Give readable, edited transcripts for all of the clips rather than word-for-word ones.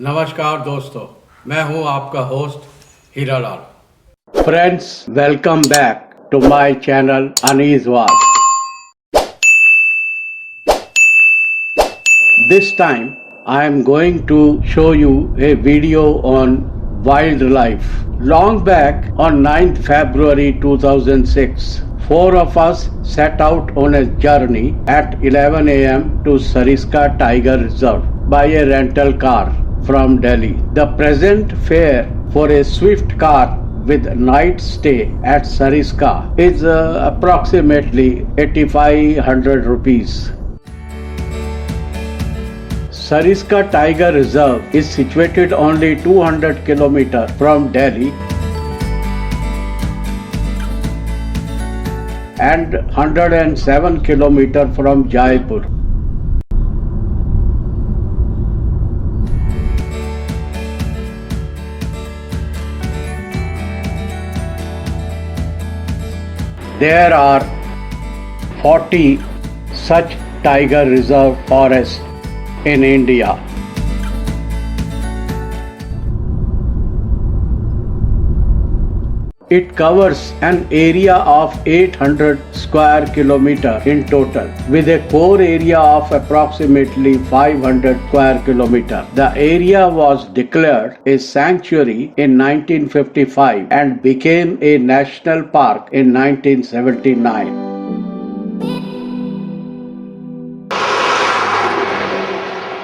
नमस्कार दोस्तों, मैं हूं आपका host Hiralal. Friends, welcome back to my channel Anees Wag. This time I am going to show you a video on wildlife. Long back on 9th February 2006, four of us set out on a journey at 11 am to Sariska Tiger Reserve by a rental car from Delhi. The present fare for a swift car with night stay at Sariska is approximately 8500 rupees. Sariska Tiger Reserve is situated only 200 km from Delhi and 107 km from Jaipur. There are 40 such tiger reserve forests in India. It covers an area of 800 square kilometer in total, with a core area of approximately 500 square kilometer. The area was declared a sanctuary in 1955 and became a national park in 1979.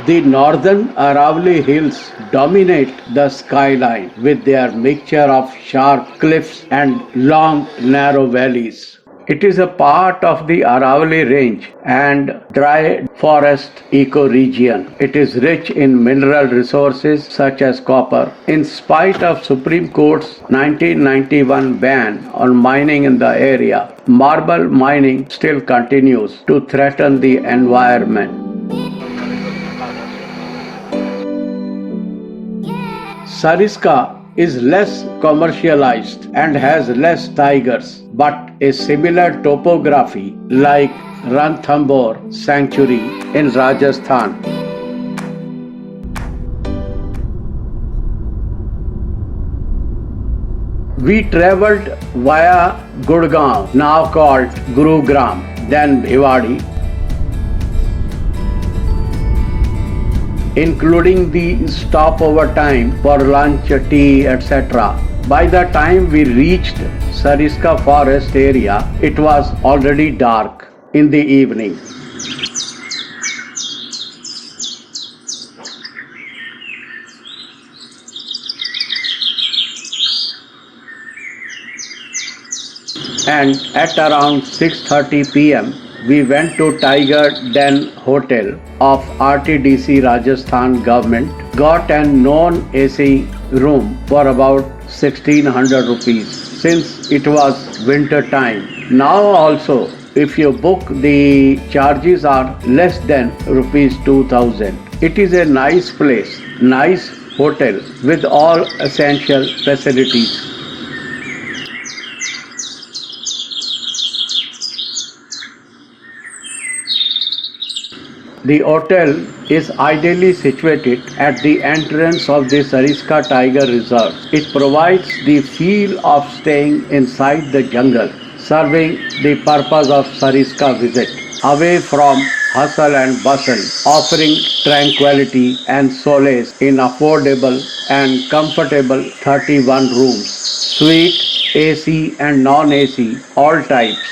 The northern Aravalli Hills dominate the skyline with their mixture of sharp cliffs and long, narrow valleys. It is a part of the Aravalli Range and dry forest ecoregion. It is rich in mineral resources such as copper. In spite of Supreme Court's 1991 ban on mining in the area, marble mining still continues to threaten the environment. Sariska is less commercialized and has less tigers, but a similar topography like Ranthambore Sanctuary in Rajasthan. We traveled via Gurgaon, now called Gurugram, then Bhiwadi, including the stopover time for lunch, tea, etc. By the time we reached Sariska forest area, it was already dark in the evening. And at around 6:30 p.m., we went to Tiger Den Hotel of RTDC Rajasthan government, got an non-AC room for about 1600 rupees since it was winter time. Now also, if you book, the charges are less than rupees 2000. It is a nice place, nice hotel with all essential facilities. The hotel is ideally situated at the entrance of the Sariska Tiger Reserve. It provides the feel of staying inside the jungle, serving the purpose of Sariska visit, away from hustle and bustle, offering tranquility and solace in affordable and comfortable 31 rooms, suite, AC and non-AC, all types.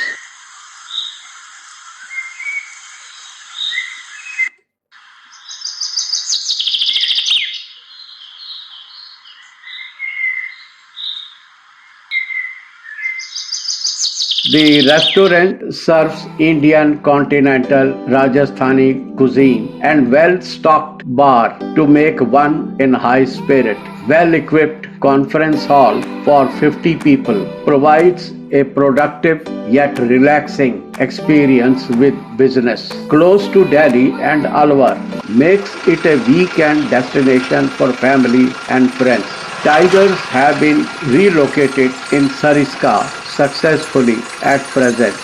The restaurant serves Indian, continental, Rajasthani cuisine and well-stocked bar to make one in high spirit. Well-equipped conference hall for 50 people provides a productive yet relaxing experience with business. Close to Delhi and Alwar makes it a weekend destination for family and friends. Tigers have been relocated in Sariska successfully at present.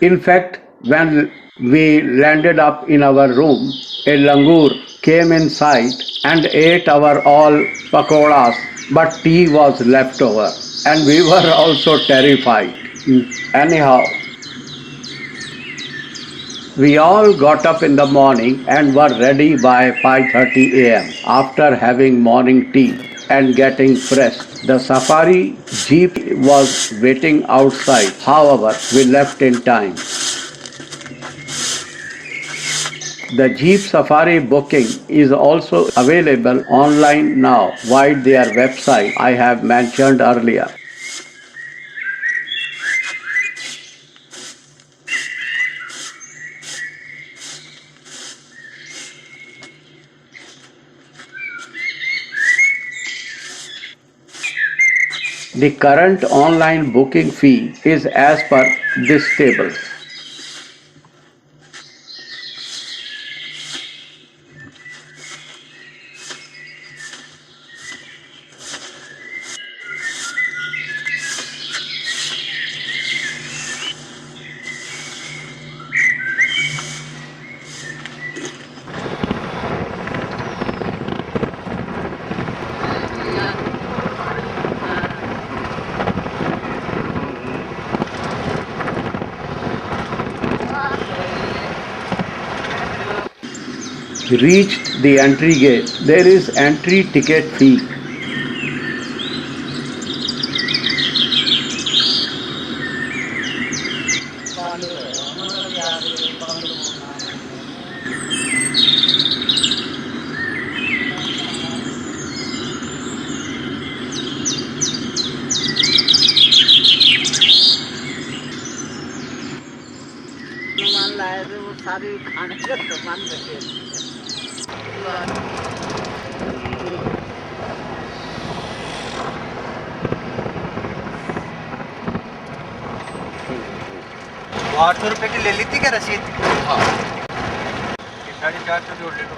In fact, when we landed up in our room, a langur came in sight and ate our all pakoras, but tea was left over, and we were also terrified. Anyhow, we all got up in the morning and were ready by 5:30 a.m. after having morning tea and getting fresh. The safari jeep was waiting outside. However, we left in time. The Jeep Safari booking is also available online now via their website I have mentioned earlier. The current online booking fee is as per this table. Reached the entry gate, there is entry ticket fee. सामान लाए थे वो सारी खाने का सामान रखे वो 800 रुपये की ले ली थी क्या रसीद? हाँ 450 जोड़ ले लो।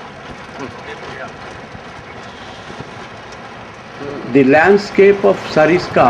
The landscape of Sariska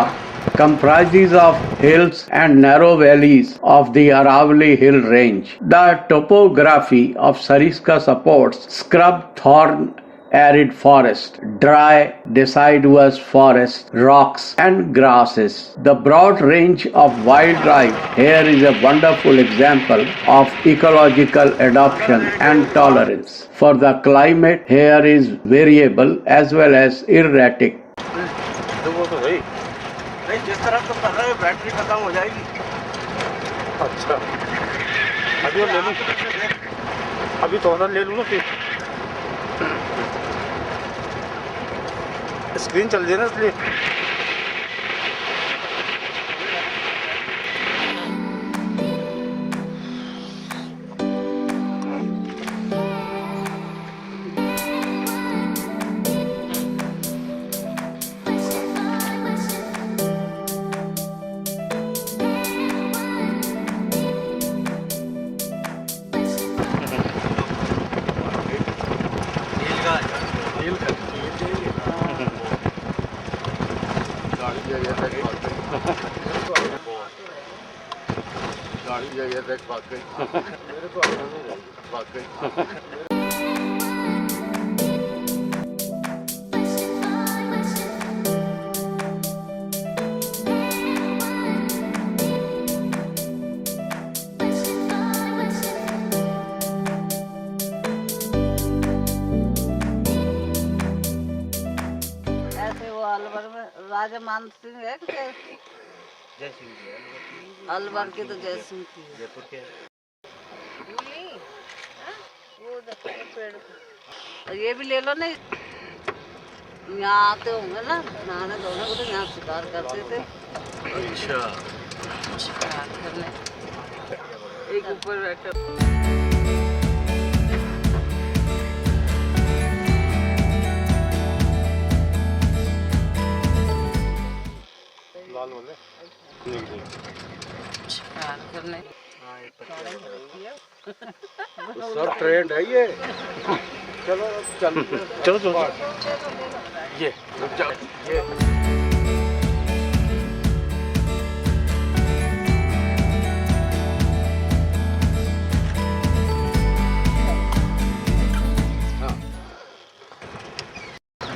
comprises of hills and narrow valleys of the Aravalli Hill Range. The topography of Sariska supports scrub thorn arid forest, dry deciduous forest, rocks and grasses. The broad range of wildlife here is a wonderful example of ecological adaptation and tolerance. For the climate here is variable as well as erratic. तो वो तो भाई नहीं जिस तरह तो कर रहे हैं बैटरी खत्म हो जाएगी। अच्छा अभी और ले लूँ अभी तो ऑनर ले लूँ ना फिर स्क्रीन चल जाए ना इसलिए गाड़ी जगह तक भाग गई मेरे को भाग गई ऐसे वो अलवर में राजा मान सिंह है कि जय सिंह जी अलवर के तो जय सिंह की है। जयपुर के वो देखो पेड़ और ये भी ले लो ना यहाँ आते होंगे ना नहाने धोने को तो यहाँ शिकार करते थे अच्छा शिकार करने एक ऊपर बैठे लाल वाले शिकार करने सर ट्रेंड है ये चलो चल चलो चलो ये रुक जाओ ये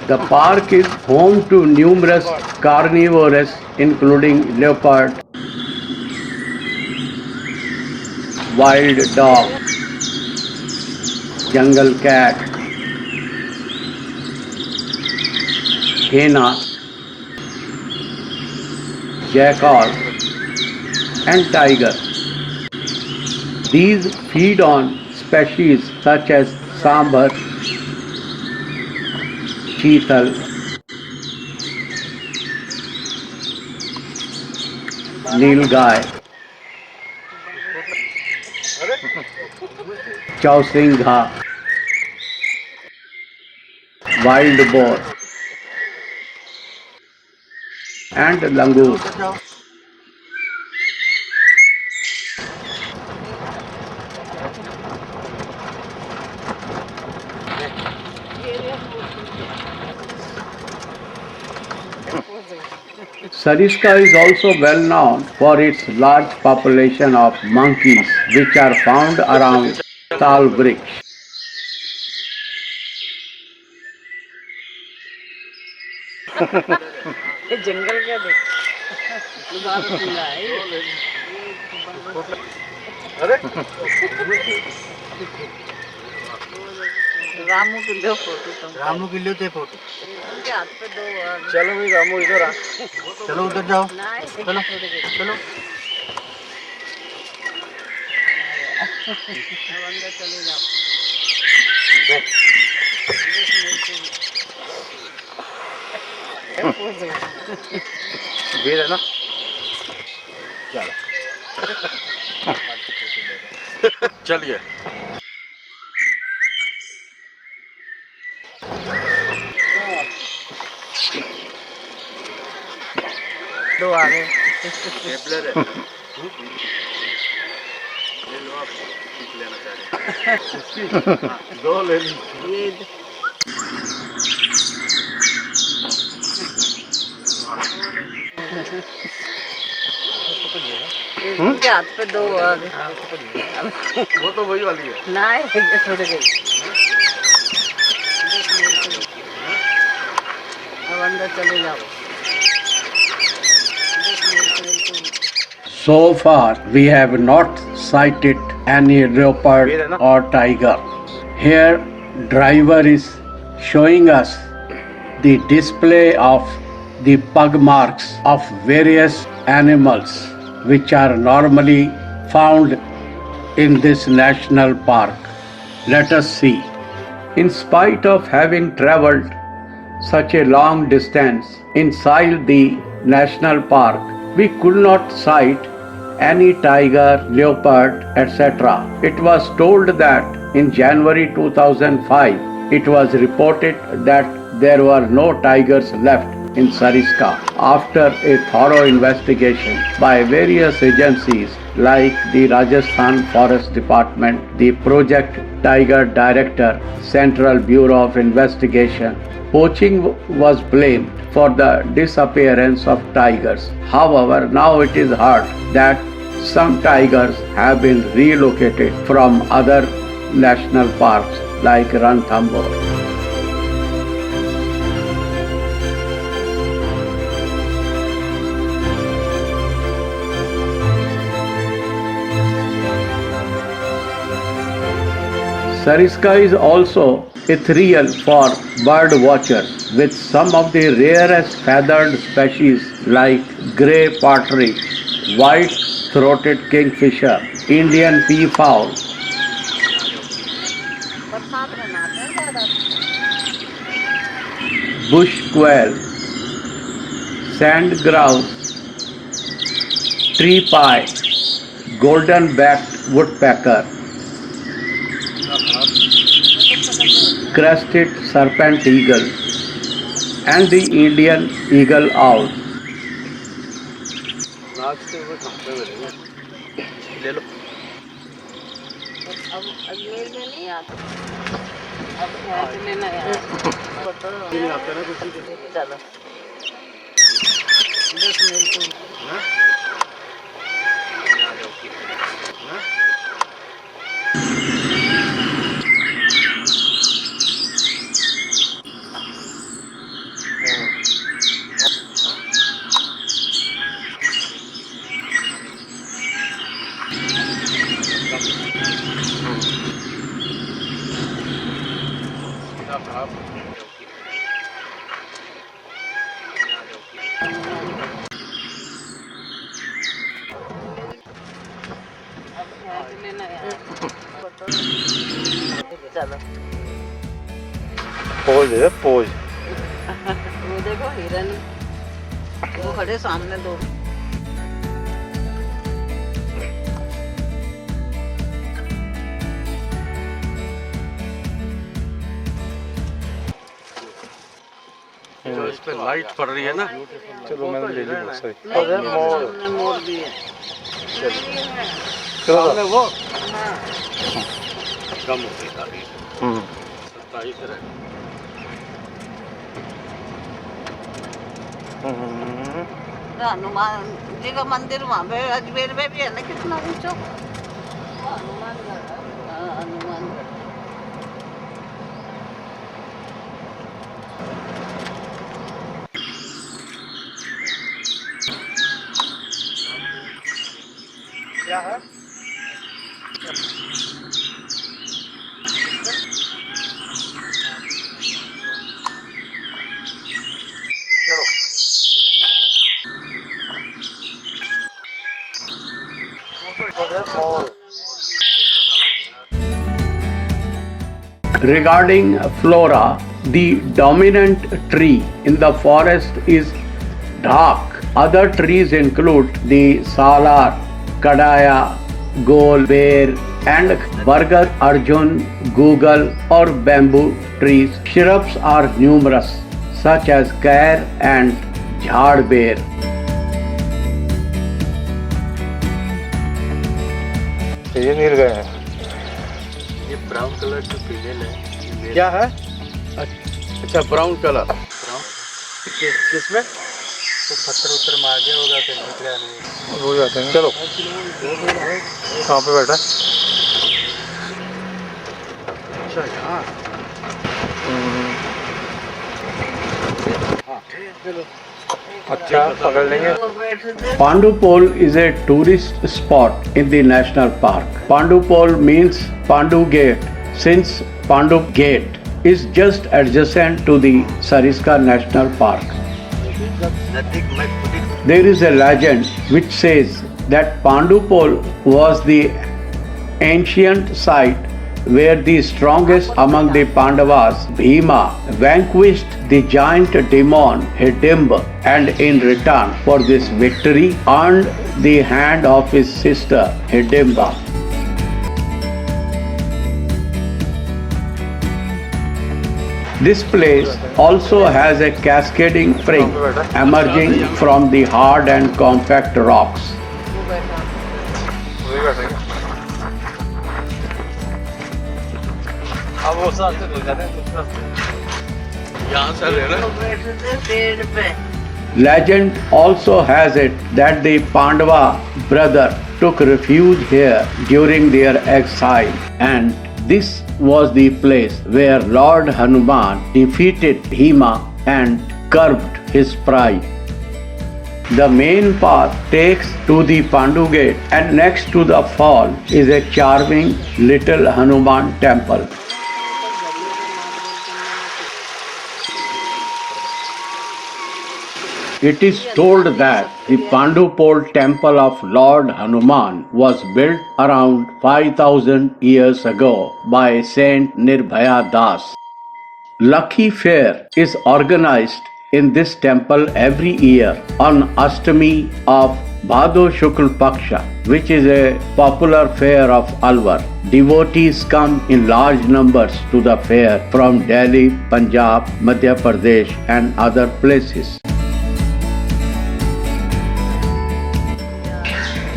The park is home to numerous carnivores including leopard, wild dog, jungle cat, hyena, jackal, and tiger. These feed on species such as sambar, cheetal, nilgai, chausingha, wild boar, and langur. Sariska is also well known for its large population of monkeys which are found around Tal Vriksh. ये जंगल क्या देख दोबारा पीला है ये। अरे रामू की लो photo तुम रामू की लो ते फोटो। उनके हाथ पे दो चलो भाई रामू इधर आ, चलो उधर जाओ, चलो चलो अंदर चले जाओ। भीड़ है ना, चलिए। दो आ गए ले लो आप, लेना चाह रहे हैं। दो ले ली। ये उनके हाथ पे दो आ गए। वो तो वही वाली है ना ये छोड़ गई। अब अंदर चले जाओ। So far, we have not sighted any leopard or tiger. Here, driver is showing us the display of the pug marks of various animals which are normally found in this national park. Let us see. In spite of having traveled such a long distance inside the national park, we could not sight any tiger, leopard, etc. It was told that in January 2005, it was reported that there were no tigers left in Sariska. After a thorough investigation by various agencies like the Rajasthan Forest Department, the Project Tiger Director, Central Bureau of Investigation, poaching was blamed for the disappearance of tigers. However, now it is heard that some tigers have been relocated from other national parks like Ranthambore. Sariska is also ethereal for bird watchers with some of the rarest feathered species like grey partridge, white-throated kingfisher, Indian peafowl, बरसात में नहाते हैं ज़्यादा। bush quail, sand grouse, tree pie, golden-backed woodpecker, crested serpent eagle, and the Indian eagle owl. नाचते हुए खाते हुए रहेंगे। ले लो। अब अजमेर में नहीं आता। अब यहाँ से लेना है। नहीं आते ना कुछ भी। चलो 10 मिनट को हाँ? आ जाओ। हाँ? चलो पोज है पोज। वो देखो हिरन, वो खड़े सामने दो। जो इस पे लाइट पड़ रही है ना, चलो मैंने ले ली बहुत सारी। नहीं, सामने मोर भी है। सामने वो हाँ, कम हो गई काफी, 27 है। हनुमान जी का मंदिर वहाँ पे अजमेर में भी है ना, कितना ऊंचा। वो हनुमानगढ़ है। हाँ, हनुमानगढ़। क्या है? Regarding flora, the dominant tree in the forest is dhak. Other trees include the salar, kadaya, gol, bear, and burger, arjun, google, or bamboo trees. Shrubs are numerous, such as kair and jhad bear. ये नील गए हैं। ये brown colour के पीले है। क्या है? अच्छा, ब्राउन कलर। किसमें? तो पत्थर उत्तर मार दिया होगा, फिर निकला नहीं। हो जाते हैं। चलो कहाँ पे बैठा? अच्छा, यहाँ। अच्छा पकड़ लेंगे। वो बैठे थे। Pandupol is a tourist spot in the national park. Pandupol means Pandu Gate, since Pandu Gate is just adjacent to the Sariska National Park. There is a legend which says that Pandupol was the ancient site where the strongest among the Pandavas, Bhima, vanquished the giant demon Hidimba, and in return for this victory earned the hand of his sister Hidimba. This place also has a cascading spring emerging from the hard and compact rocks. वो बैठा। वही बैठेंगे। अब वो साथ से ले जाते हैं। यहाँ से ले रहे। वो बैठे थे पेड़ पे। Legend also has it that the Pandava brother took refuge here during their exile, and this was the place where Lord Hanuman defeated Bhima and curbed his pride. The main path takes to the Pandu Gate, and next to the fall is a charming little Hanuman temple. It is told that the Pandupol temple of Lord Hanuman was built around 5000 years ago by Saint Nirbhaya Das. Lucky Fair is organized in this temple every year on Ashtami of Bhado Shukl Paksha, which is a popular fair of Alwar. Devotees come in large numbers to the fair from Delhi, Punjab, Madhya Pradesh, and other places.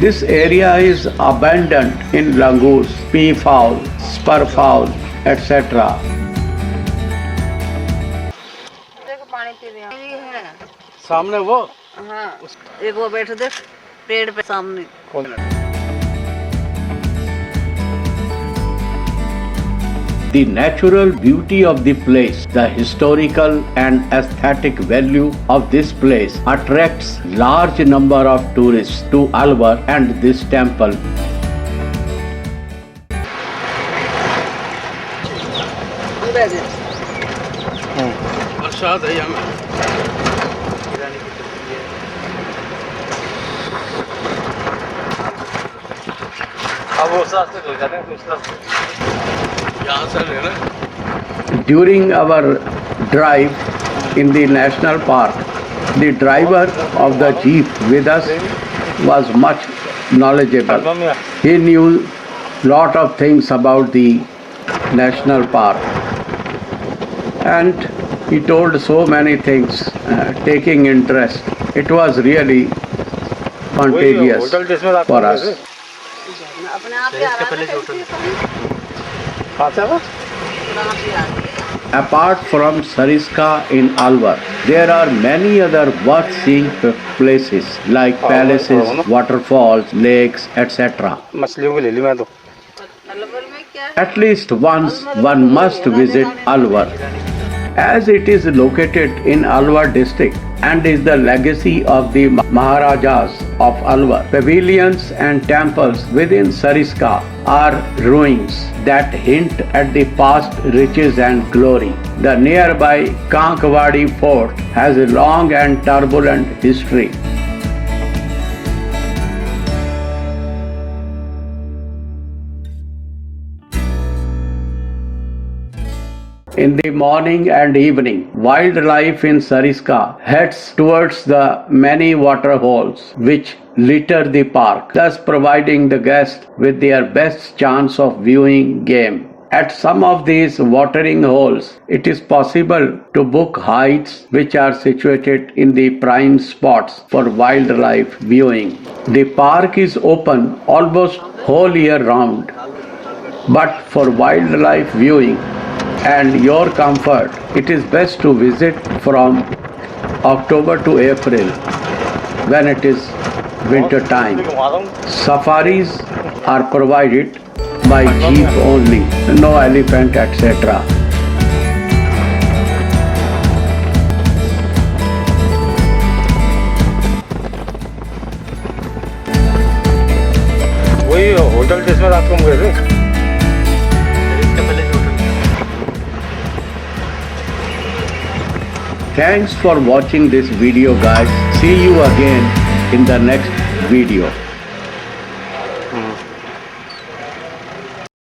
This area is abundant in langurs, peafowl, spurfowl, etc. देखो पानी P रहे हैं। ये है। सामने वो। हाँ, एक वो बैठे थे पेड़ पे सामने। The natural beauty of the place, the historical and aesthetic value of this place attracts large number of tourists to Alwar and this temple. प्रसाद है यहाँ में। किराने की टपरी है। अब उस रास्ते से जाते हैं, उस रास्ते यहाँ से लेना। During our drive in the national park, the driver of the jeep with us was much knowledgeable. He knew lot of things about the national park, and he told so many things, taking interest. It was really contagious for us. अपने आप ही आ रहा है कहाँ से आवा? Apart from Sariska in Alwar, there are many other worth-seeing places like palaces, waterfalls, lakes, etc. मछलियों की ले ली मैं तो। अलवर में क्या है? At least once one must visit Alwar, as it is located in Alwar district and is the legacy of the Maharajas of Alwar. Pavilions and temples within Sariska are ruins that hint at the past riches and glory. The nearby Kankawadi fort has a long and turbulent history. In the morning and evening, wildlife in Sariska heads towards the many water holes which litter the park, thus providing the guest with their best chance of viewing game. At some of these watering holes, it is possible to book hides which are situated in the prime spots for wildlife viewing. The park is open almost whole year round, but for wildlife viewing and your comfort, it is best to visit from October to April when it is winter time. Safaris are provided by jeep only, no elephant, etc. वही hotel जिसमें रात को हम गए थे। Thanks for watching this video, guys. See you again in the next video.